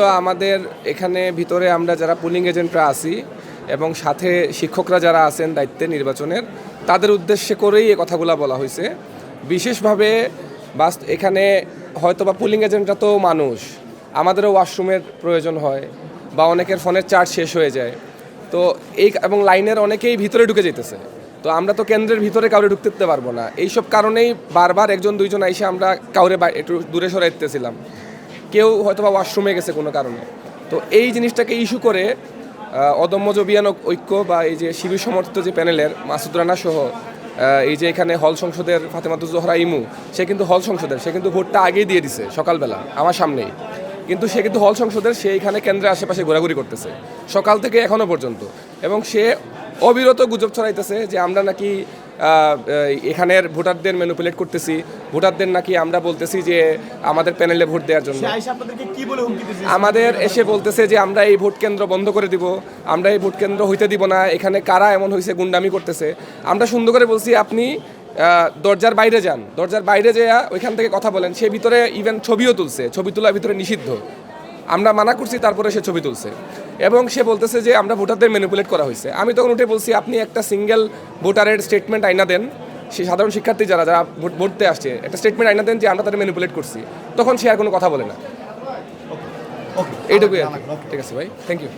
তো আমাদের এখানে ভিতরে আমরা যারা পুলিং এজেন্টরা আছি এবং সাথে শিক্ষকরা যারা আছেন দায়িত্বে নির্বাচনের, তাদের উদ্দেশ্যে করেই এই কথাগুলো বলা হয়েছে। বিশেষভাবে এখানে হয়তো বা পুলিং এজেন্টরা তো মানুষ, আমাদেরও ওয়াশরুমের প্রয়োজন হয় বা অনেকের ফোনের চার্জ শেষ হয়ে যায়। তো এবং লাইনের অনেকেই ভিতরে ঢুকে যেতেছে। তো আমরা তো কেন্দ্রের ভিতরে কাউরে ঢুকতে দিতে পারবো না। এইসব কারণেই বারবার একজন দুইজন এসে আমরা কাউরে একটু দূরে সরে দিতেছিলাম। কেউ হয়তো বা ওয়াশরুমে গেছে কোনো কারণে। তো এই জিনিসটাকে ইস্যু করে অদম্য জবিয়ান ঐক্য বা এই যে শিবির সমর্থিত যে প্যানেলের মাসুদ রানা সহ এই যে এখানে হল সংসদের ফাতেমাতুজ জোহরা ইমু, সে কিন্তু হল সংসদের, সে কিন্তু ভোটটা আগেই দিয়ে দিছে সকালবেলা আমার সামনেই। কিন্তু সে কিন্তু হল সংসদের, সে এখানে কেন্দ্রের আশেপাশে ঘোরাঘুরি করতেছে সকাল থেকে এখনও পর্যন্ত। এবং সে অবিরত গুজব ছড়াইতেছে যে আমরা নাকি এখানের ভোটারদের ম্যানিপুলেট করতেছি, ভোটারদের নাকি আমরা বলতেছি যে আমাদের প্যানেলে ভোট দেওয়ার জন্য। আমাদের এসে বলতেছে যে আমরা এই ভোট কেন্দ্র বন্ধ করে দিব, আমরা এই ভোট কেন্দ্র হইতে দিব না, এখানে কারা এমন হয়েছে গুন্ডামি করতেছে। আমরা সুন্দর করে বলছি আপনি দরজার বাইরে যান, দরজার বাইরে যেয়া ওইখান থেকে কথা বলেন। সে ভিতরে ইভেন ছবিও তুলছে, ছবি তোলা ভিতরে নিষিদ্ধ। আমরা মানা করছি, তারপরে সে ছবি তুলছে এবং সে বলতেছে যে আমরা ভোটারদের ম্যানিপুলেট করা হয়েছে। আমি তখন উঠে বলছি আপনি একটা সিঙ্গেল ভোটারের স্টেটমেন্ট আইনা দেন, সে সাধারণ শিক্ষার্থী যারা যারা ভোটতে আসছে একটা স্টেটমেন্ট আইনা দেন যে আমরা তাদের ম্যানিপুলেট করছি। তখন সে আর কোনো কথা বলে না। এইটুকুই। ঠিক আছে ভাই, থ্যাংক ইউ।